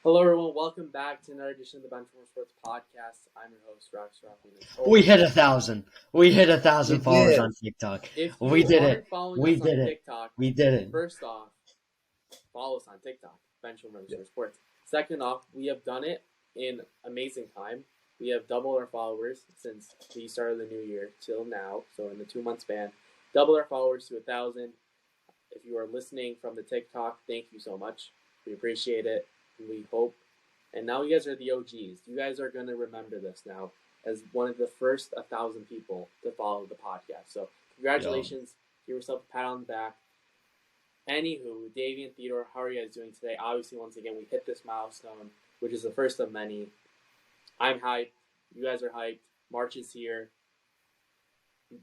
Hello, everyone. Welcome back to another edition of the Benchwarmer Sports Podcast. I'm your host, Raffi. We hit 1,000. We hit a We thousand followers did. on TikTok. If We you did it. aren't following We us on did it. TikTok, We did it. first off, follow us on TikTok, Benchwarmer Yeah. Sports. Second off, we have done it in amazing time. We have doubled our followers since the start of the new year till now. So in the 2 month span, doubled our followers to 1,000. If you are listening from the TikTok, thank you so much. We appreciate it. We hope. And now you guys are the OGs. You guys are going to remember this now as one of the first 1,000 people to follow the podcast. So congratulations. Give yourself a pat on the back. Anywho, Davian, Theodore, how are you guys doing today? Obviously, once again, we hit this milestone, which is the first of many. I'm hyped. You guys are hyped. March is here.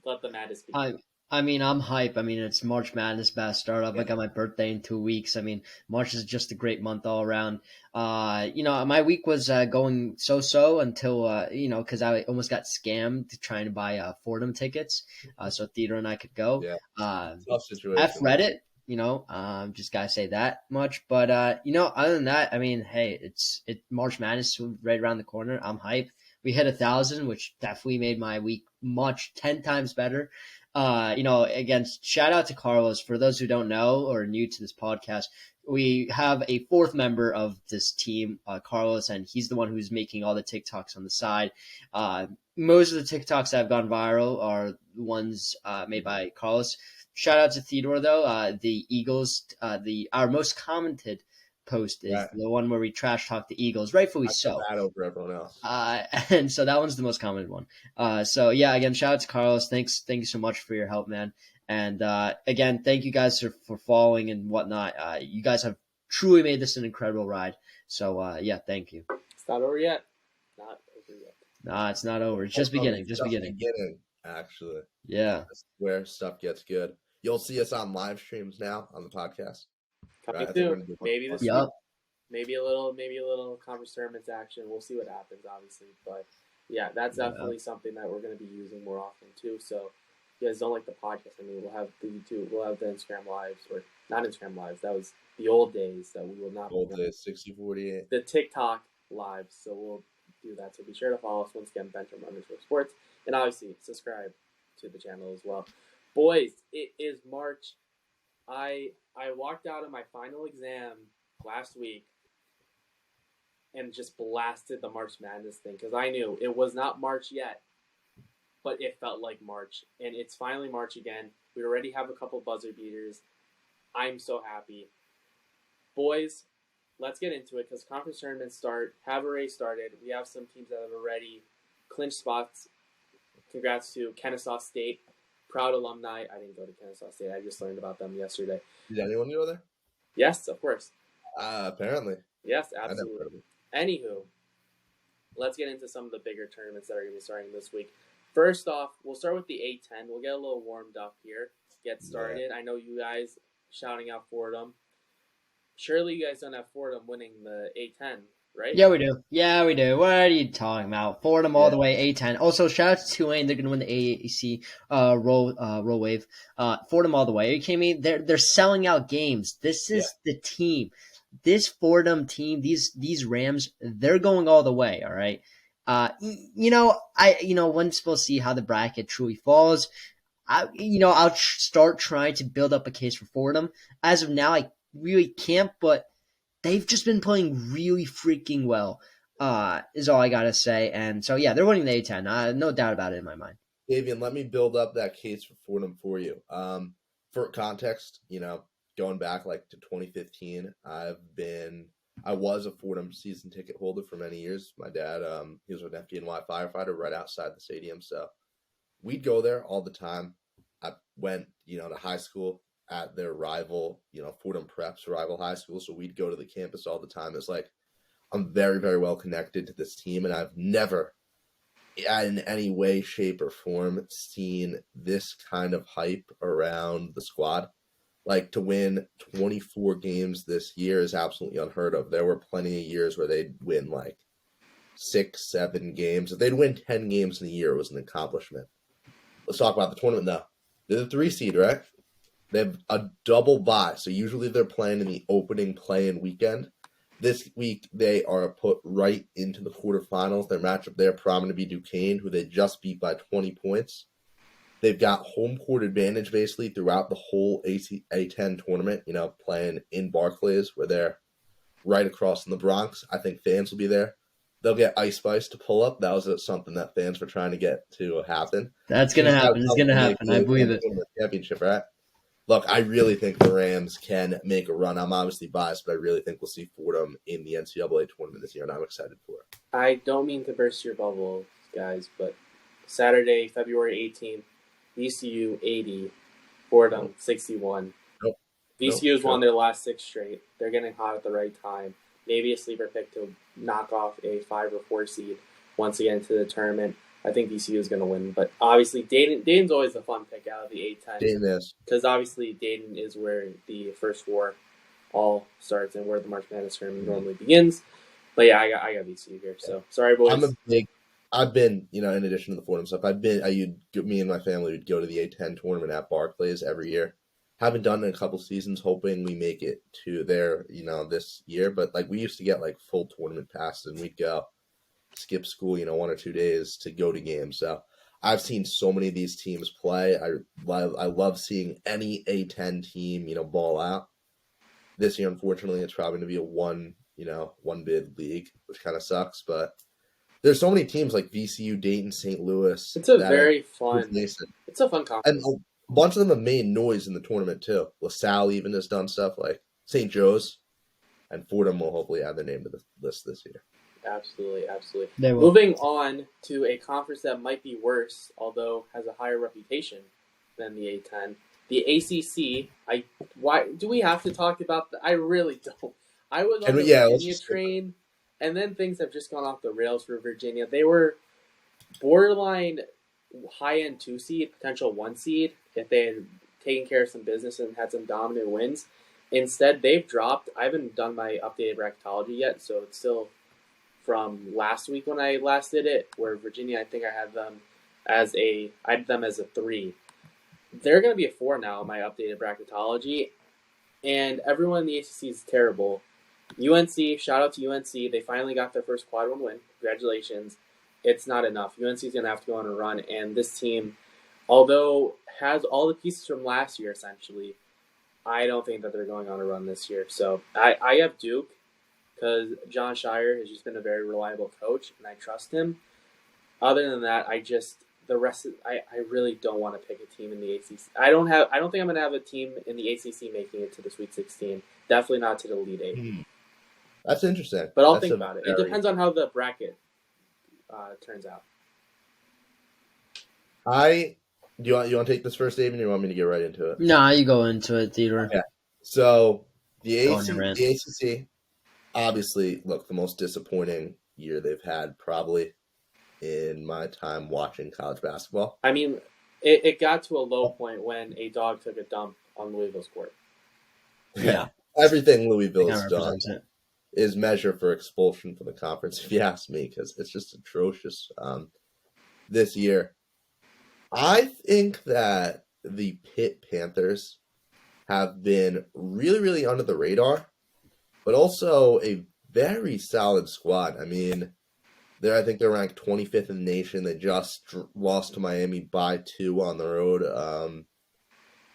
Let the madness begin. I'm hype. It's March Madness best startup. Yeah. I got my birthday in 2 weeks. March is just a great month all around. My week was going so until because I almost got scammed trying to buy Fordham tickets, so Theodore and I could go. Yeah. Tough Tough situation. F Reddit. Just gotta say that much. But other than that, hey, it's March Madness right around the corner. I'm hype. We hit 1,000, which definitely made my week 10 times better. Again, shout out to Carlos. For those who don't know or are new to this podcast, we have a fourth member of this team, Carlos, and he's the one who's making all the TikToks on the side. Most of the TikToks that have gone viral are the ones made by Carlos. Shout out to Theodore, though. The Eagles, our most commented post is the one where we trash talk the Eagles, rightfully so. Bad over everyone else. And so that one's the most common one. Again, shout out to Carlos. Thank you so much for your help, man. And again, thank you guys for following and whatnot. You guys have truly made this an incredible ride. So thank you. It's not over yet. Not over yet. Nah, it's not over. It's just beginning. Just beginning. Actually. Yeah. That's where stuff gets good. You'll see us on live streams now on the podcast. Coming soon. Maybe this week. Yup. Maybe a little conference tournaments action. We'll see what happens, obviously. But yeah, that's definitely something that we're going to be using more often too. So if you guys don't like the podcast, we'll have the YouTube, we'll have the Instagram lives, or not Instagram lives. That was the old days that we will not. Old days, 60-48. The TikTok lives. So we'll do that. So be sure to follow us once again, Benchwarmer Sports, and obviously subscribe to the channel as well. Boys, it is March. I walked out of my final exam last week and just blasted the March Madness thing because I knew it was not March yet, but it felt like March. And it's finally March again. We already have a couple buzzer beaters. I'm so happy. Boys, let's get into it because conference tournaments have already started. We have some teams that have already clinched spots. Congrats to Kennesaw State. Proud alumni. I didn't go to Kennesaw State. I just learned about them yesterday. Did anyone go there? Yes, of course. Apparently. Yes, absolutely. Anywho, let's get into some of the bigger tournaments that are going to be starting this week. First off, we'll start with the A10. We'll get a little warmed up here. Get started. Yeah. I know you guys shouting out Fordham. Surely you guys don't have Fordham winning the A10, right? Yeah, we do. What are you talking about? Fordham all the way, A10. Also, shout out to Tulane. They're going to win the AAC roll wave. Fordham all the way. Are you kidding me? They're selling out games. This is the team. This Fordham team, these Rams, they're going all the way, all right? Once we'll see how the bracket truly falls, I'll start trying to build up a case for Fordham. As of now, I really can't, but they've just been playing really freaking well, is all I got to say. And so, they're winning the A10. No doubt about it in my mind. Davian, let me build up that case for Fordham for you. For context, going back to 2015, I was a Fordham season ticket holder for many years. My dad, he was an FDNY firefighter right outside the stadium. So we'd go there all the time. I went, to high school at their rival, Fordham Prep's rival high school. So we'd go to the campus all the time. It's like, I'm very, very well connected to this team. And I've never in any way, shape, or form seen this kind of hype around the squad. To win 24 games this year is absolutely unheard of. There were plenty of years where they'd win 6, 7 games. If they'd win 10 games in a year, it was an accomplishment. Let's talk about the tournament now. They're the 3 seed, right? They have a double bye. So usually they're playing in the opening play-in weekend. This week, they are put right into the quarterfinals. Their matchup there, probably to be Duquesne, who they just beat by 20 points. They've got home court advantage basically throughout the whole A10 tournament, playing in Barclays, where they're right across in the Bronx. I think fans will be there. They'll get Ice Spice to pull up. That was something that fans were trying to get to happen. That's going to happen. It's going to happen. I believe it. Championship, right? Look, I really think the Rams can make a run. I'm obviously biased, but I really think we'll see Fordham in the NCAA tournament this year, and I'm excited for it. I don't mean to burst your bubble, guys, but Saturday, February 18th, VCU 80, Fordham 61. Nope. VCU's won their last 6 straight. They're getting hot at the right time. Maybe a sleeper pick to knock off a 5 or 4 seed once again into the tournament. I think VCU is going to win, but obviously Dayton's always a fun pick out of the A10. Dayton is. Because obviously Dayton is where the first 4 all starts and where the March Madness tournament normally begins. But yeah, I got VCU here. So sorry, boys. I've been, in addition to the Fordham stuff, me and my family would go to the A10 tournament at Barclays every year. Haven't done it in a couple seasons, hoping we make it to there, this year. But we used to get full tournament passes, and we'd go skip school, 1 or 2 days to go to games. So I've seen so many of these teams play. I love seeing any A10 team, ball out. This year, unfortunately, it's probably going to be a one bid league, which kind of sucks. But there's so many teams like VCU, Dayton, St. Louis. It's a very fun. It's a fun conference. And a bunch of them have made noise in the tournament too. LaSalle even has done stuff like St. Joe's, and Fordham will hopefully add their name to the list this year. Absolutely. Moving on to a conference that might be worse, although has a higher reputation than the A10. The ACC. Why do we have to talk about that? I really don't. I was on the Virginia train, and then things have just gone off the rails for Virginia. They were borderline high-end 2 seed, potential 1 seed, if they had taken care of some business and had some dominant wins. Instead, they've dropped. I haven't done my updated bracketology yet, so it's still from last week when I last did it, where Virginia, I think I had them as a 3. They're going to be a 4 now in my updated bracketology, and everyone in the ACC is terrible. UNC, shout out to UNC. They finally got their first quad 1 win. Congratulations. It's not enough. UNC is going to have to go on a run, and this team, although has all the pieces from last year essentially, I don't think that they're going on a run this year. So I have Duke because John Shire has just been a very reliable coach, and I trust him. Other than that, I really don't want to pick a team in the ACC. I don't think I'm going to have a team in the ACC making it to the Sweet 16. Definitely not to the Elite 8. That's interesting. But I'll think about it. It depends on how the bracket turns out. Do you want to take this first, David, or you want me to get right into it? Nah, you go into it, Theodore. Okay. So the ACC, obviously, look, the most disappointing year they've had probably in my time watching college basketball. I mean, it got to a low point when a dog took a dump on Louisville's court. Yeah. Everything Louisville's done is measure for expulsion from the conference, if you ask me, because it's just atrocious this year. I think that the Pitt Panthers have been really, really under the radar, but also a very solid squad. I mean, I think they're ranked 25th in the nation. They just lost to Miami by 2 on the road.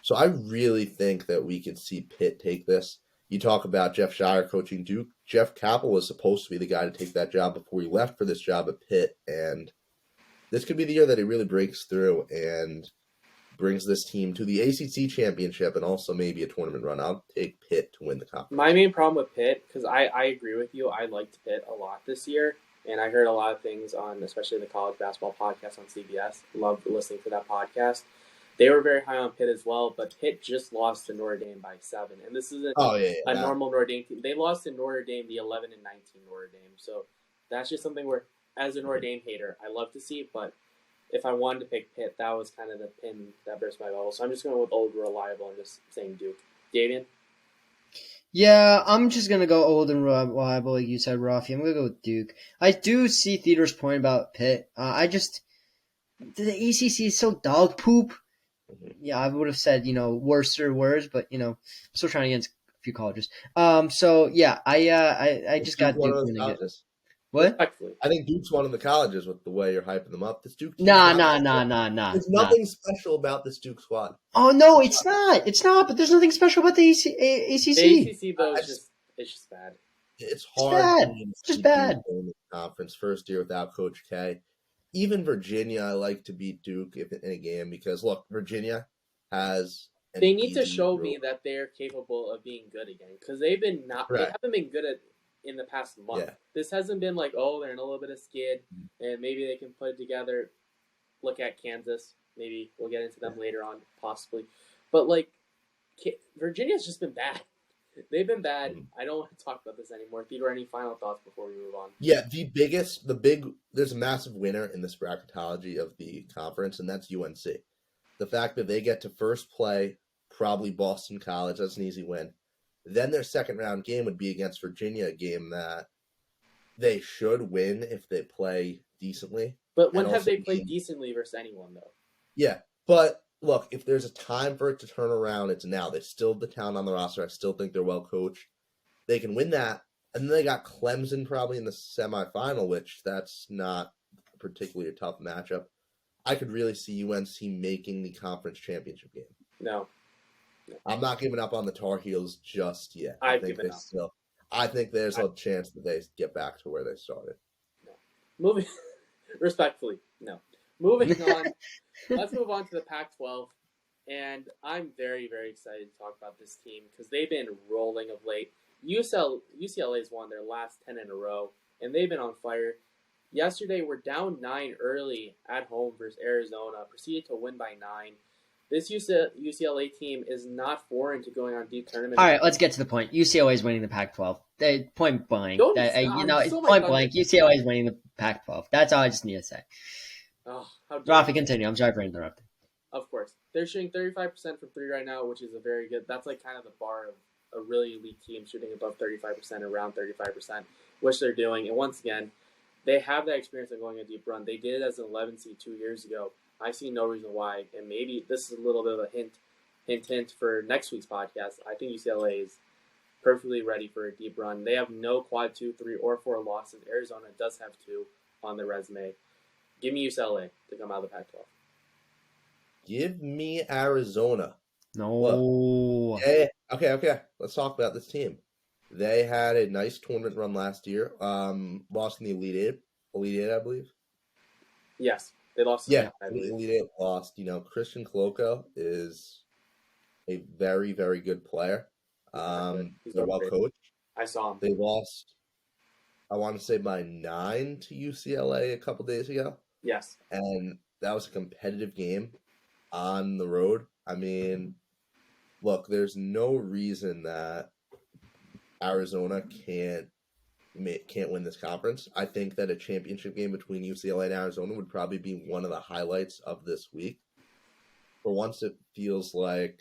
So I really think that we could see Pitt take this. You talk about Jeff Shire coaching Duke. Jeff Capel was supposed to be the guy to take that job before he left for this job at Pitt, and this could be the year that he really breaks through and brings this team to the ACC championship and also maybe a tournament run. I'll take Pitt to win the conference. My main problem with Pitt, because I agree with you, I liked Pitt a lot this year, and I heard a lot of things on, especially the college basketball podcast on CBS. Loved listening to that podcast. They were very high on Pitt as well, but Pitt just lost to Notre Dame by 7. And this is a normal Notre Dame team. They lost to Notre Dame, the 11-19 Notre Dame. So that's just something where, as a Notre Dame hater, I love to see, but if I wanted to pick Pitt, that was kind of the pin that burst my bubble. So I'm just going with old reliable and just saying Duke. Davian? Yeah, I'm just going to go old and reliable, like you said, Raffi. I'm going to go with Duke. I do see Theodore's point about Pitt. The ACC is so dog poop. Yeah, I would have said, worser words, but, I'm still trying to get few colleges. So yeah, I Is just Duke got one Duke of those winning it. colleges? What? Respectfully. I think Duke's one of the colleges with the way you're hyping them up. This Duke team's Nah, not nah, special. nah, nah, nah, There's nah. nothing special about this Duke squad. Oh no, it's not. It's not. But there's nothing special about the The ACC. ACC though I is just it's just bad. It's It's hard for bad. me to It's just see Duke bad. in the conference first year without Coach K. Even Virginia, I like to beat Duke in a game because look, Virginia has an They need to easy show road. me that they're capable of being good again because they Correct. haven't been good in the past month. Yeah. This hasn't been like, oh, they're in a little bit of skid and maybe they can put it together. Look at Kansas. Maybe we'll get into them later on, possibly. But like, Virginia's just been bad. They've been bad. I don't want to talk about this anymore. Theodore, any final thoughts before we move on? Yeah, there's a massive winner in this bracketology of the conference, and that's UNC. The fact that they get to first play probably Boston College, that's an easy win. Then their second round game would be against Virginia, a game that they should win if they play decently. But when have they played decently versus anyone, though? Yeah, but look, if there's a time for it to turn around, it's now. They still have the talent on the roster. I still think they're well coached. They can win that. And then they got Clemson probably in the semifinal, which that's not particularly a tough matchup. I could really see UNC making the conference championship game. No. I'm not giving up on the Tar Heels just yet. I've given up. I think there's a chance that they get back to where they started. No. Moving respectfully, no. Moving on. Let's move on to the Pac-12. And I'm very, very excited to talk about this team because they've been rolling of late. UCLA's won their last 10 in a row, and they've been on fire. Yesterday, we're down 9 early at home versus Arizona, proceeded to win by 9. This UCLA team is not foreign to going on deep tournament. All right, let's get to the point. UCLA is winning the Pac-12. Point blank. Point blank. UCLA is winning the Pac-12. That's all I just need to say. Oh, how Raffi, continue. I'm sorry for interrupting. Of course. They're shooting 35% from 3 right now, which is a very good. That's like kind of the bar of a really elite team shooting above 35%, around 35%, which they're doing. And once again, they have that experience of going a deep run. They did it as an 11 seed 2 years ago. I see no reason why. And maybe this is a little bit of a hint for next week's podcast. I think UCLA is perfectly ready for a deep run. They have no quad 2, 3, or 4 losses. Arizona does have 2 on their resume. Give me UCLA to come out of the Pac-12. Give me Arizona. No. Look, okay. Let's talk about this team. They had a nice tournament run last year. Lost in the Elite Eight, I believe. Yes, they lost. Yeah, Elite Eight lost. Christian Coloco is a very, very good player. They're well coached. I saw him. They lost, I want to say, by 9 to UCLA a couple days ago. Yes. And that was a competitive game on the road. I mean, look, there's no reason that Arizona can't win this conference. I think that a championship game between UCLA and Arizona would probably be one of the highlights of this week. For once, it feels like,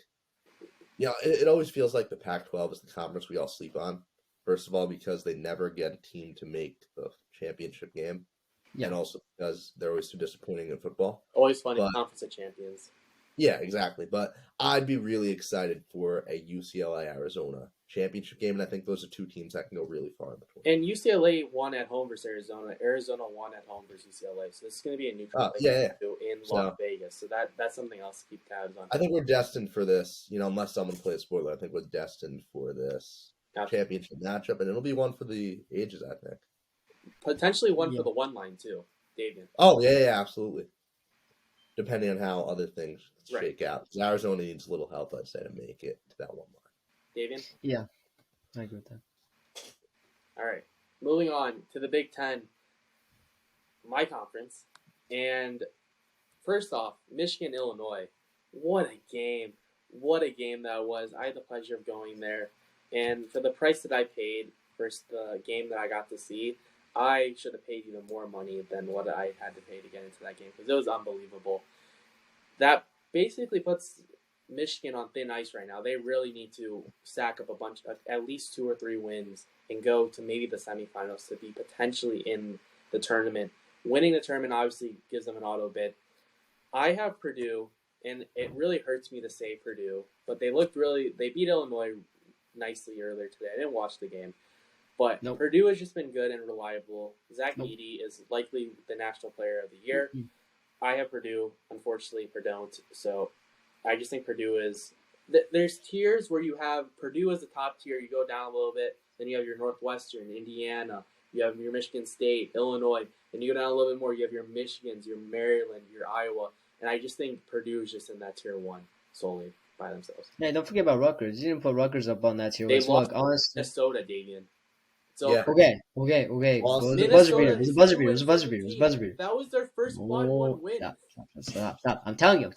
it always feels like the Pac-12 is the conference we all sleep on. First of all, because they never get a team to make the championship game. Yeah. And also because they're always too disappointing in football. Always fun in Conference of Champions. Yeah, exactly. But I'd be really excited for a UCLA-Arizona championship game, and I think those are two teams that can go really far in between. And UCLA won at home versus Arizona. Arizona won at home versus UCLA. So this is going to be a neutral in Las Vegas. So that's something else to keep tabs on. I think we're destined for this, unless someone plays spoiler. I think we're destined for this championship matchup, and it'll be one for the ages, I think. Potentially one for the one line, too, Davian. Oh, yeah, absolutely. Depending on how other things shake out. Because Arizona needs a little help, I'd say, to make it to that one line. Davian? Yeah, I agree with that. All right. Moving on to the Big Ten, my conference. And first off, Michigan, Illinois. What a game. What a game that was. I had the pleasure of going there. And for the price that I paid versus the game that I got to see, I should have paid even more money than what I had to pay to get into that game because it was unbelievable. That basically puts Michigan on thin ice right now. They really need to stack up a bunch of at least 2 or 3 wins and go to maybe the semifinals to be potentially in the tournament. Winning the tournament obviously gives them an auto bid. I have Purdue, and it really hurts me to say Purdue, but they beat Illinois nicely earlier today. I didn't watch the game. But Nope. Purdue has just been good and reliable. Zach Nope. Edey is likely the National Player of the Year. I have Purdue. Unfortunately, Purdue don't. So I just think Purdue is... There's tiers where you have Purdue as the top tier. You go down a little bit. Then you have your Northwestern, Indiana. You have your Michigan State, Illinois. Then you go down a little bit more. You have your Michigans, your Maryland, your Iowa. And I just think Purdue is just in that tier 1 solely by themselves. Hey, don't forget about Rutgers. You didn't put Rutgers up on that tier They list. lost Look, honestly. Minnesota, Davian. So Yeah. Okay. Lost It was a Minnesota buzzer beater. It is was a buzzer beater. It still was a at buzzer beater. It was a 17. buzzer beater. That was their first quad 1 win. Stop. I'm telling you.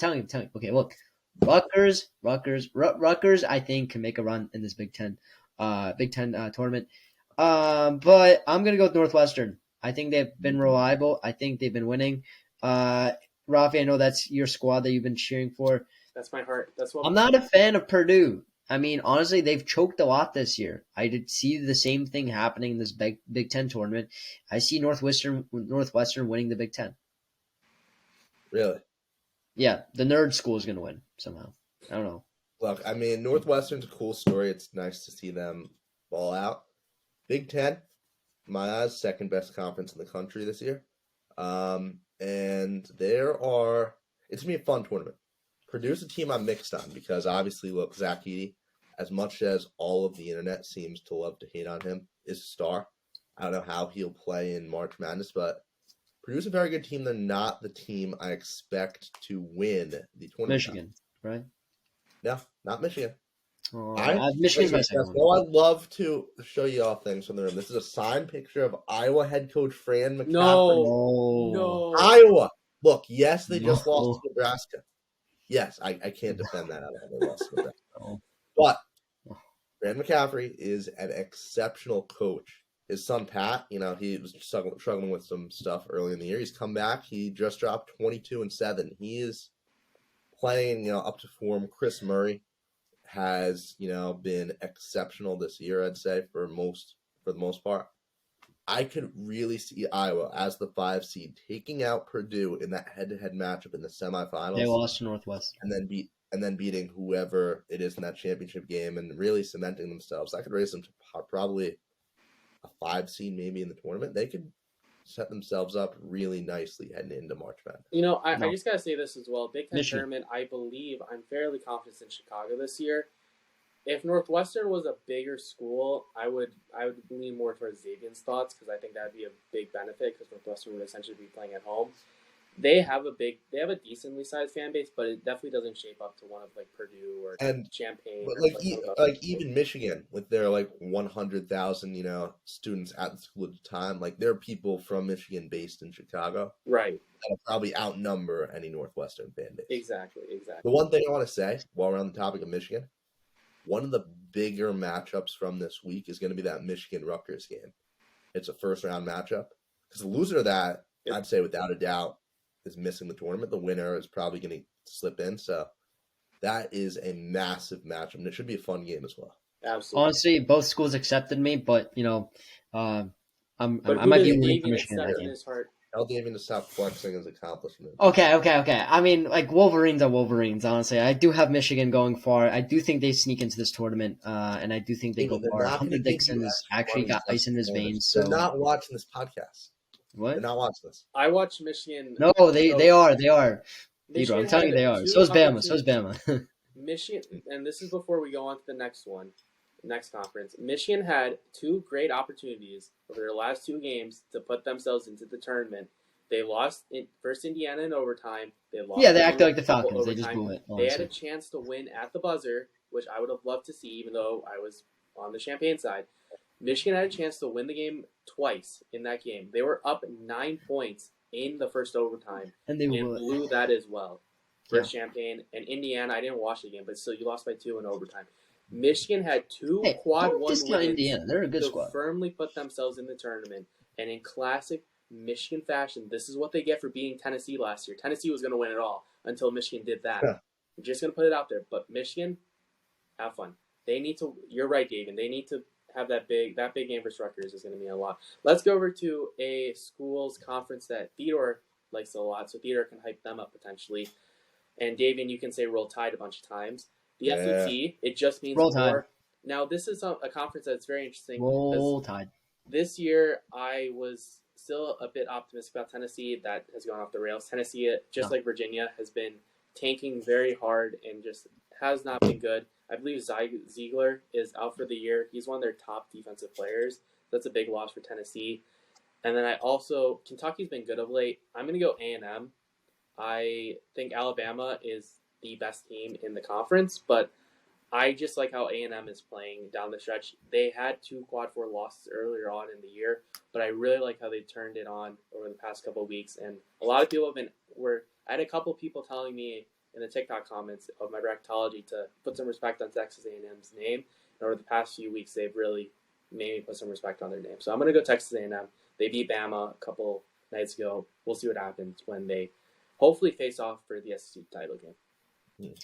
Okay, look. Rutgers, I think can make a run in this Big Ten tournament. But I'm gonna go with Northwestern. I think they've been reliable. I think they've been winning. Raffi, I know that's your squad that you've been cheering for. That's my heart. That's what I'm not a fan of Purdue. I mean, honestly, they've choked a lot this year. I did see the same thing happening in this Big Ten tournament. I see Northwestern winning the Big Ten. Really? Yeah, the nerd school is going to win somehow. I don't know. Look, I mean, Northwestern's a cool story. It's nice to see them ball out. Big Ten, in my eyes, second best conference in the country this year. And it's going to be a fun tournament. Purdue's a team I'm mixed on because obviously, look, Zach Edey, as much as all of the internet seems to love to hate on him, is a star. I don't know how he'll play in March Madness, but Purdue's a very good team. They're not the team I expect to win the tournament. Michigan, right? No, not Michigan. Michigan's my second one. Well, I'd love to show you all things from the room. This is a signed picture of Iowa head coach Fran McCaffrey. No. Iowa. Look, yes, they just lost to Nebraska. Yes, I can't defend that at all. They lost to Nebraska. But Fran McCaffrey is an exceptional coach. His son, Pat, he was struggling with some stuff early in the year. He's come back. He just dropped 22-7. He is playing, up to form. Chris Murray has, been exceptional this year, I'd say, for the most part. I could really see Iowa as the 5 seed taking out Purdue in that head-to-head matchup in the semifinals. They lost to Northwestern. And then beating whoever it is in that championship game and really cementing themselves. I could raise them to probably a 5 seed maybe in the tournament. They could set themselves up really nicely heading into March Madness. I just got to say this as well. Big Ten tournament, I'm fairly confident in Chicago this year. If Northwestern was a bigger school, I would lean more towards Davian's thoughts because I think that would be a big benefit because Northwestern would essentially be playing at home. They have a decently sized fan base, but it definitely doesn't shape up to one of like Purdue or Champaign. But even Michigan with their 100,000 students at the school at the time, there are people from Michigan based in Chicago, right? That'll probably outnumber any Northwestern fan base. Exactly. The one thing I want to say while we're on the topic of Michigan, one of the bigger matchups from this week is going to be that Michigan-Rutgers game. It's a first-round matchup. Because the loser of that, I'd say without a doubt, is missing the tournament. The winner is probably going to slip in. So that is a massive matchup. And it should be a fun game as well. Absolutely. Honestly, both schools accepted me, but, I might be rooting for Michigan in that game. Tell Davian to stop flexing his accomplishment. Okay. I mean, Wolverines are Wolverines, honestly. I do have Michigan going far. I do think they sneak into this tournament, and I do think they go far. Hunter Dixon has actually got ice in his veins. So they're not watching this podcast. What? They're not watching this. I watch Michigan. No, they are. Theodore, I'm telling you they are. So is Bama. Michigan, and this is before we go on to the next conference. Michigan had 2 great opportunities over their last 2 games to put themselves into the tournament. They lost first Indiana in overtime. They acted like the Falcons. They just blew it. Honestly. They had a chance to win at the buzzer, which I would have loved to see, even though I was on the Champaign side. Michigan had a chance to win the game twice in that game. They were up 9 points in the first overtime and they blew that as well for Champaign. And Indiana, I didn't watch the game, but still, you lost by 2 in overtime. Michigan had 2 quad 1 wins Indiana. They're a good squad. Firmly put themselves in the tournament. And in classic Michigan fashion, this is what they get for beating Tennessee last year. Tennessee was going to win it all until Michigan did that. Yeah. I'm just going to put it out there. But Michigan, have fun. They need to – you're right, Davian. They need to have that big game versus Rutgers is going to mean a lot. Let's go over to a school's conference that Theodore likes a lot, so Theodore can hype them up potentially. And Davian, you can say Roll Tide a bunch of times. The SEC, it just means Now, this is a conference that's very interesting because Roll Tide. this year I was still a bit optimistic about Tennessee. That has gone off the rails. Tennessee, just like Virginia, has been tanking very hard and just has not been good. I believe Ziegler is out for the year. He's one of their top defensive players. That's a big loss for Tennessee. And then Kentucky's been good of late. I'm going to go A&M. I think Alabama is the best team in the conference, but I just like how A&M is playing down the stretch. They had 2 quad 4 losses earlier on in the year, but I really like how they turned it on over the past couple of weeks. And a lot of people I had a couple of people telling me in the TikTok comments of my bracketology to put some respect on Texas A&M's name. And over the past few weeks, they've really made me put some respect on their name. So I'm going to go Texas A&M. They beat Bama a couple nights ago. We'll see what happens when they hopefully face off for the SEC title game.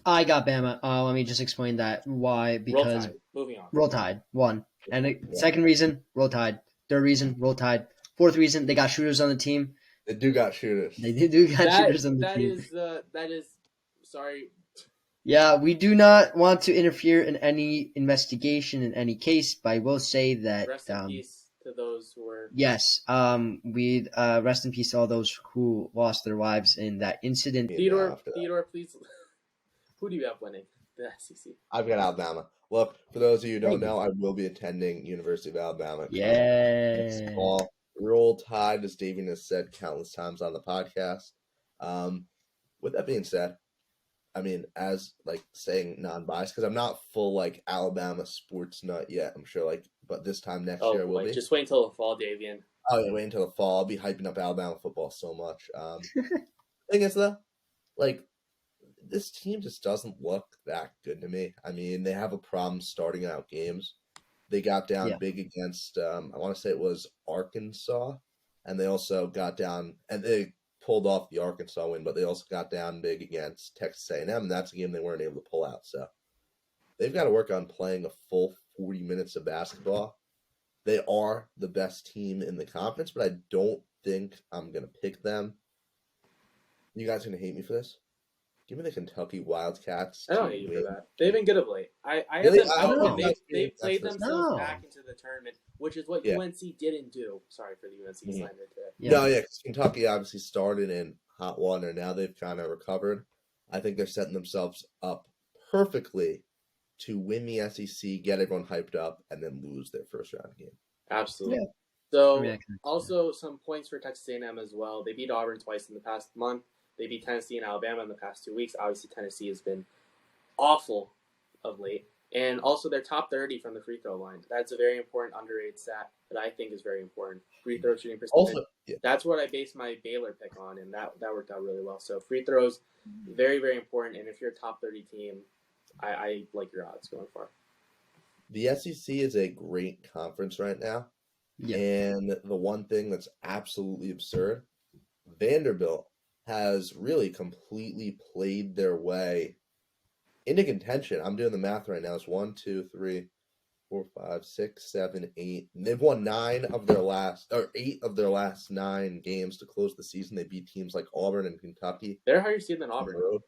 I got Bama. Let me just explain that. Why? Because Moving on. Roll Tide. 1. And the second reason, Roll Tide. Third reason, Roll Tide. Fourth reason, they got shooters on the team. They do got shooters. They do got shooters on the team. That is, sorry. Yeah, we do not want to interfere in any investigation in any case, but I will say that rest in peace to those who were. Yes, we rest in peace to all those who lost their lives in that incident. Theodore, please. Who do you have winning the SEC? I've got Alabama. Look, for those of you who don't know, I will be attending University of Alabama. Yeah. Roll Tide, as Davian has said countless times on the podcast. With that being said, I mean, as saying non-biased, because I'm not full Alabama sports nut yet. I'm sure but this time next year I will be. Just wait until the fall, Davian. Oh yeah, wait until the fall. I'll be hyping up Alabama football so much. Thing is though, this team just doesn't look that good to me. I mean, they have a problem starting out games. They got down big against, I want to say it was Arkansas, and they also got down, and they pulled off the Arkansas win, but they also got down big against Texas A&M, and that's a game they weren't able to pull out. So they've got to work on playing a full 40 minutes of basketball. They are the best team in the conference, but I don't think I'm going to pick them. You guys are going to hate me for this? Give me the Kentucky Wildcats. I don't hate you for that. They've been good of late. They've played themselves back into the tournament, which is what UNC didn't do. Sorry for the UNC slander today. No, because Kentucky obviously started in hot water. Now they've kind of recovered. I think they're setting themselves up perfectly to win the SEC, get everyone hyped up, and then lose their first round game. Absolutely. Yeah. So, also some points for Texas A&M as well. They beat Auburn twice in the past month. They beat Tennessee and Alabama in the past 2 weeks. Obviously, Tennessee has been awful of late. And also, they're top 30 from the free throw line. That's a very important underrated stat that I think is very important. Free throw shooting percentage. That's what I based my Baylor pick on, and that worked out really well. So, free throws, very, very important. And if you're a top 30 team, I like your odds going far. The SEC is a great conference right now. Yeah. And the one thing that's absolutely absurd, Vanderbilt has really completely played their way into contention. I'm doing the math right now. It's 1, 2, 3, 4, 5, 6, 7, 8. And they've won 8 of their last 9 games to close the season. They beat teams like Auburn and Kentucky. They're higher seed than Auburn.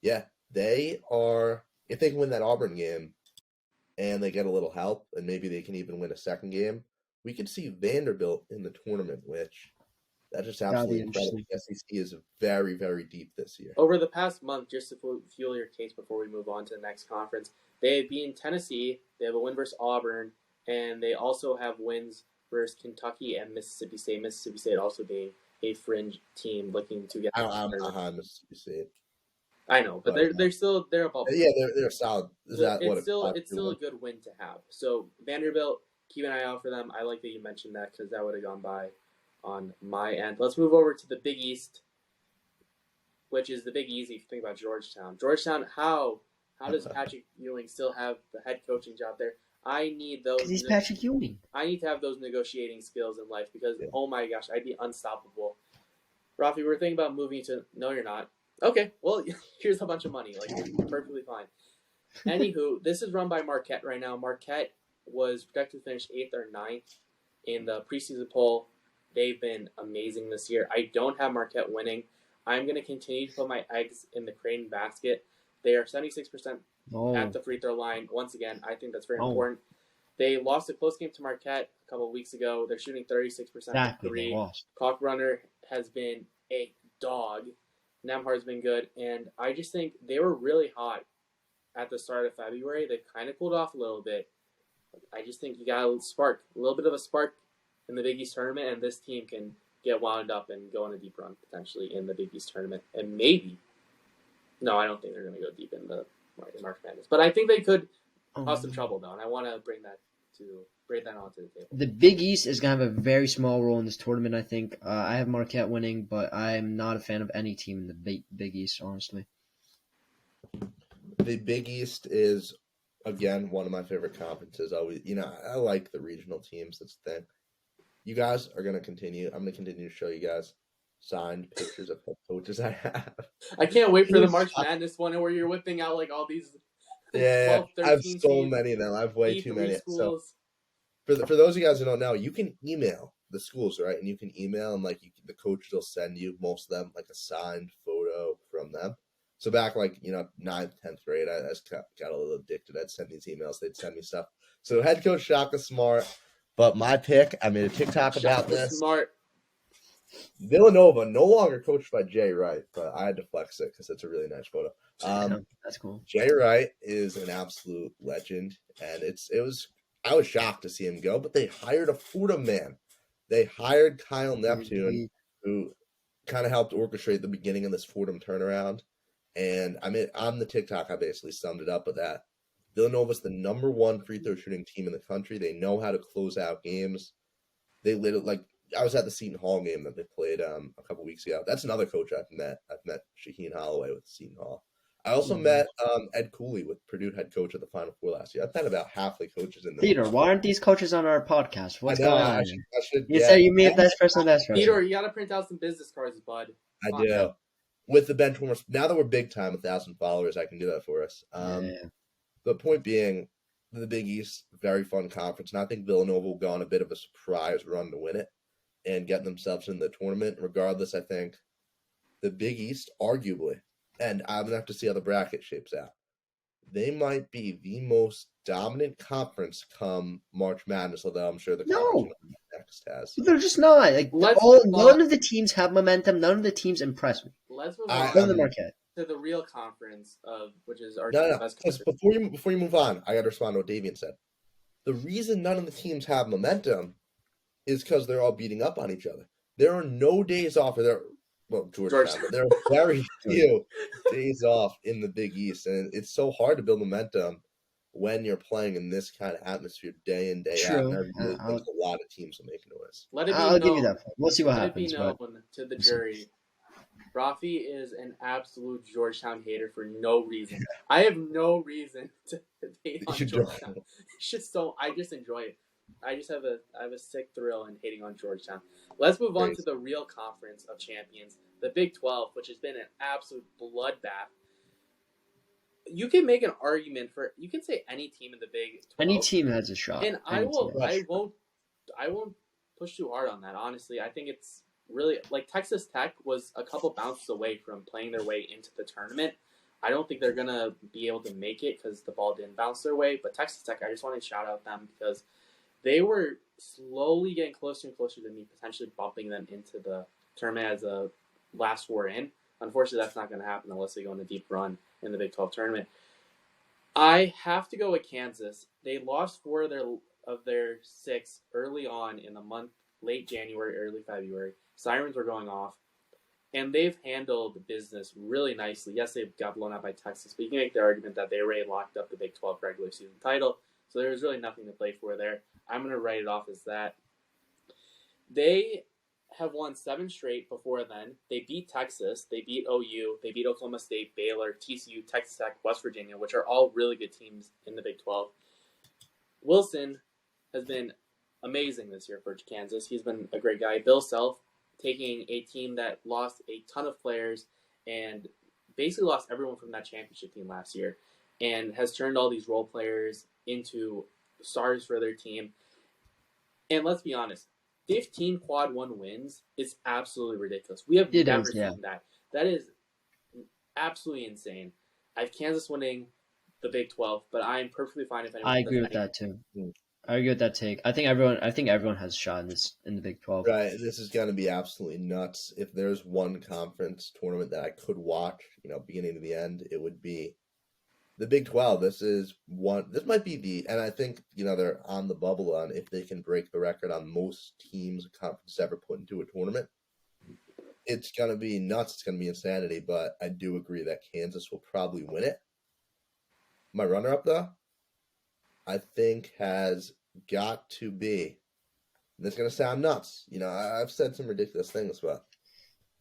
Yeah, they are. If they can win that Auburn game and they get a little help, and maybe they can even win a second game, we could see Vanderbilt in the tournament, which that's just absolutely incredible. The SEC is very, very deep this year. Over the past month, just to fuel your case before we move on to the next conference, they have beaten Tennessee, they have a win versus Auburn, and they also have wins versus Kentucky and Mississippi State. Mississippi State also being a fringe team looking to get. I'm not high on Mississippi State. I know, but they're still above. Yeah, they're solid. It's still a good win to have. So Vanderbilt, keep an eye out for them. I like that you mentioned that because that would have gone by on my end. Let's move over to the Big East, which is the Big Easy if you think about Georgetown. Georgetown, how does Patrick Ewing still have the head coaching job there? I need those. Because he's Patrick Ewing. I need to have those negotiating skills in life because, oh my gosh, I'd be unstoppable. Rafi, we're thinking about moving to. No, you're not. Okay, well, here's a bunch of money. Perfectly fine. Anywho, this is run by Marquette right now. Marquette was projected to finish 8th or 9th in the preseason poll. They've been amazing this year. I don't have Marquette winning. I'm going to continue to put my eggs in the Creighton basket. They are 76% at the free throw line. Once again, I think that's very Oh. important. They lost a close game to Marquette a couple of weeks ago. They're shooting 36% Exactly, from they three. lost. Kalkbrenner has been a dog. Nemhar's been good. And I just think they were really hot at the start of February. They kind of cooled off a little bit. I just think you got a little bit of a spark in the Big East tournament, and this team can get wound up and go on a deep run potentially in the Big East tournament. And maybe, no, I don't think they're going to go deep in the March Madness, but I think they could cause some trouble though, and I want to bring that onto the table. The Big East is going to have a very small role in this tournament, I think. I have Marquette winning, but I'm not a fan of any team in the Big East, honestly. The Big East is, again, one of my favorite conferences. Always, I like the regional teams. That's the thing. You guys are going to continue. I'm going to continue to show you guys signed pictures of head coaches I have. I can't wait for the March Madness one where you're whipping out like all these 12, 13 I have so teams, many of them. I have way too many. Schools. So for those of you guys who don't know, you can email the schools, right? And you can email them, the coach will send you, most of them, like a signed photo from them. So back 9th, 10th grade, I just got a little addicted. I'd send these emails. They'd send me stuff. So head coach Shaka Smart. But my pick, I made a TikTok about this. Smart. Villanova, no longer coached by Jay Wright, but I had to flex it because it's a really nice photo. That's cool. Jay Wright is an absolute legend, and I was shocked to see him go, but they hired a Fordham man. They hired Kyle Neptune, who kind of helped orchestrate the beginning of this Fordham turnaround. And on the TikTok, I basically summed it up with that. Villanova's the number one free throw shooting team in the country. They know how to close out games. They literally, I was at the Seton Hall game that they played a couple weeks ago. That's another coach I've met. I've met Shaheen Holloway with Seton Hall. I also met Ed Cooley with Purdue head coach at the Final Four last year. I've met about half the coaches in the Theodore, why aren't these coaches on our podcast? What's going on? You said you meet best person. Theodore, you got to print out some business cards, bud. I do. With the Benchwarmer, now that we're big time, 1,000 followers, I can do that for us. The point being, the Big East, very fun conference, and I think Villanova will go on a bit of a surprise run to win it and get themselves in the tournament. Regardless, I think the Big East, arguably, and I'm going to have to see how the bracket shapes out, they might be the most dominant conference come March Madness, although I'm sure the conference next has. They're just not. None of the teams have momentum. None of the teams impress me. Let's move on to the real conference, which is our best conference. Before you move on, I got to respond to what Davian said. The reason none of the teams have momentum is because they're all beating up on each other. There are no days off. Georgetown. But there are very few days off in the Big East, and it's so hard to build momentum when you're playing in this kind of atmosphere day in, day out. And I really think a lot of teams will make noise. I'll give you that. We'll see what happens. Let it be known to the jury. Raffi is an absolute Georgetown hater for no reason. I have no reason to hate on Georgetown. I just enjoy it. I have a sick thrill in hating on Georgetown. Let's move on to the real conference of champions, the Big 12, which has been an absolute bloodbath. You can make an argument you can say any team in the Big 12. Any team has a shot. And I won't push too hard on that, honestly. I think it's really, Texas Tech was a couple bounces away from playing their way into the tournament. I don't think they're going to be able to make it because the ball didn't bounce their way. But Texas Tech, I just want to shout out them because they were slowly getting closer and closer to me, potentially bumping them into the tournament as a last four in. Unfortunately, that's not going to happen unless they go on a deep run in the Big 12 tournament. I have to go with Kansas. They lost four of their six early on in the month, late January, early February. Sirens were going off, and they've handled business really nicely. Yes, they got blown out by Texas, but you can make the argument that they already locked up the Big 12 regular season title, so there was really nothing to play for there. I'm going to write it off as that. They have won 7 straight before then. They beat Texas. They beat OU. They beat Oklahoma State, Baylor, TCU, Texas Tech, West Virginia, which are all really good teams in the Big 12. Wilson has been amazing this year for Kansas. He's been a great guy. Bill Self, taking a team that lost a ton of players and basically lost everyone from that championship team last year and has turned all these role players into stars for their team. And let's be honest, 15 quad 1 wins is absolutely ridiculous. We have never seen that. That is absolutely insane. I have Kansas winning the Big 12, but I'm perfectly fine if anyone I agree doesn't with like that too. I agree with that take. I think everyone has a shot in the Big 12. Right. This is going to be absolutely nuts. If there's one conference tournament that I could watch, beginning to the end, it would be the Big 12. This might be and I think, they're on the bubble on if they can break the record on most teams a conference ever put into a tournament. It's going to be nuts. It's going to be insanity, but I do agree that Kansas will probably win it. My runner-up, though, I think has got to be, this is going to sound nuts. I've said some ridiculous things, but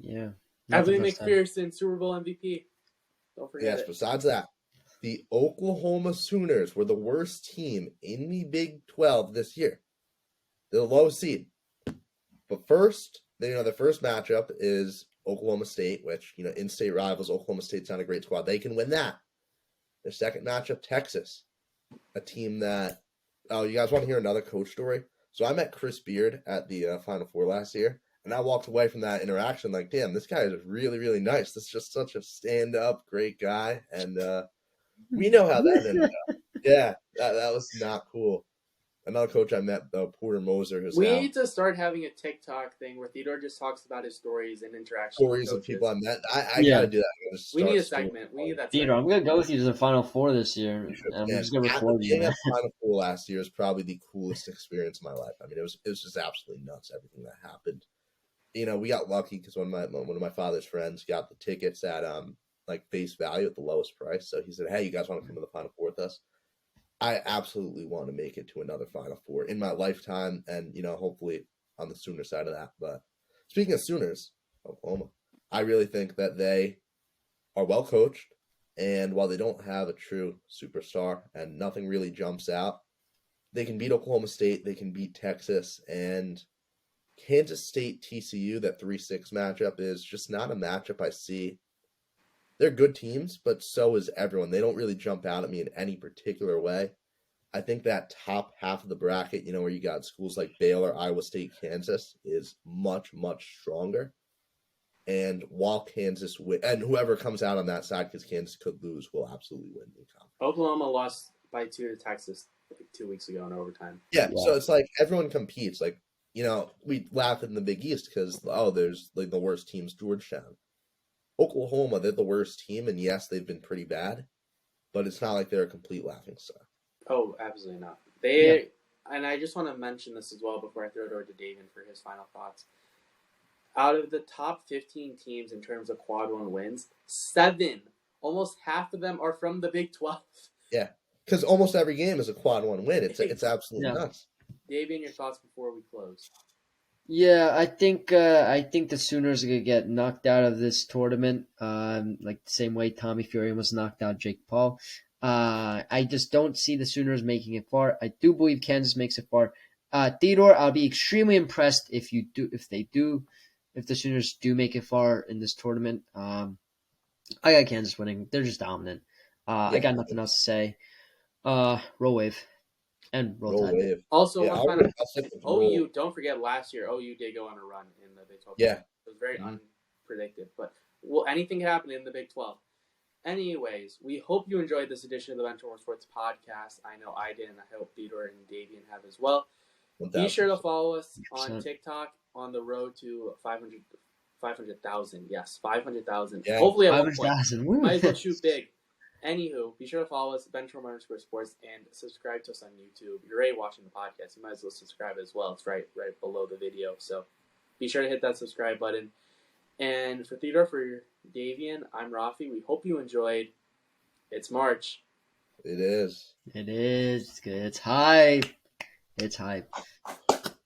Yeah. Evan McPherson, Super Bowl MVP. Don't forget yes, it. besides that, the Oklahoma Sooners were the worst team in the Big 12 this year. They're the lowest seed. But first, the first matchup is Oklahoma State, which, in-state rivals. Oklahoma State's not a great squad. They can win that. The second matchup, Texas, a team that, you guys want to hear another coach story? So I met Chris Beard at the Final Four last year, and I walked away from that interaction like, damn, this guy is really, really nice. This is just such a stand-up, great guy, and we know how that ended up. Yeah, that was not cool. Another coach I met, Porter Moser, who's We now need to start having a TikTok thing where Theodore just talks about his stories and interactions stories with of people I coaches. met. I gotta do that. We need a segment. We need that Theodore, I'm segment. gonna go with you to the Final Four this year. I'm just gonna record you. Being at the Final Four last year is probably the coolest experience of my life. I mean, it was just absolutely nuts. Everything that happened. We got lucky because one of my father's friends got the tickets at like face value at the lowest price. So he said, "Hey, you guys want to come to the Final Four with us?" I absolutely want to make it to another Final Four in my lifetime, and hopefully on the Sooner side of that. But speaking of Sooners, Oklahoma, I really think that they are well coached, and while they don't have a true superstar and nothing really jumps out, they can beat Oklahoma State, they can beat Texas, and Kansas State TCU. That 3-6 matchup is just not a matchup I see. They're good teams, but so is everyone. They don't really jump out at me in any particular way. I think that top half of the bracket, where you got schools like Baylor, Iowa State, Kansas, is much, much stronger. And while Kansas and whoever comes out on that side, because Kansas could lose, will absolutely win the conference. Oklahoma lost by 2 to Texas like 2 weeks ago in overtime. Yeah, so it's like everyone competes. Like, we laugh in the Big East because, there's like the worst team's Georgetown. Oklahoma, they're the worst team, and yes, they've been pretty bad, but it's not like they're a complete laughingstock. Oh, absolutely not. And I just want to mention this as well before I throw it over to Davian for his final thoughts. Out of the top 15 teams in terms of quad one wins, 7, almost half of them are from the Big 12. Yeah, because almost every game is a quad one win. It's absolutely nuts. Davian, your thoughts before we close? Yeah, I think the Sooners are gonna get knocked out of this tournament, like the same way Tommy Fury almost knocked out Jake Paul. I just don't see the Sooners making it far. I do believe Kansas makes it far. Theodore, I'll be extremely impressed if the Sooners do make it far in this tournament. I got Kansas winning. They're just dominant. I got nothing else to say. Roll wave. And roll tide. Wave. Also, Yeah, one final OU, don't forget last year, OU did go on a run in the Big 12. Yeah. It was very unpredicted, but anything can happen in the Big 12. Anyways, we hope you enjoyed this edition of the Benchwarmer Sports Podcast. I know I did, and I hope Theodore and Davian have as well. 1,000%. Be sure to follow us on TikTok on the road to 500,000. Yes, 500,000. Yeah. Hopefully at 500,000. one point. Might as well shoot big. Anywho, be sure to follow us, Benchwarmer_sports, and subscribe to us on YouTube. You're already watching the podcast. You might as well subscribe as well. It's right below the video. So be sure to hit that subscribe button. And for Theodore, for Davian, I'm Raffi. We hope you enjoyed. It's March. It is. It is. It's hype. It's hype.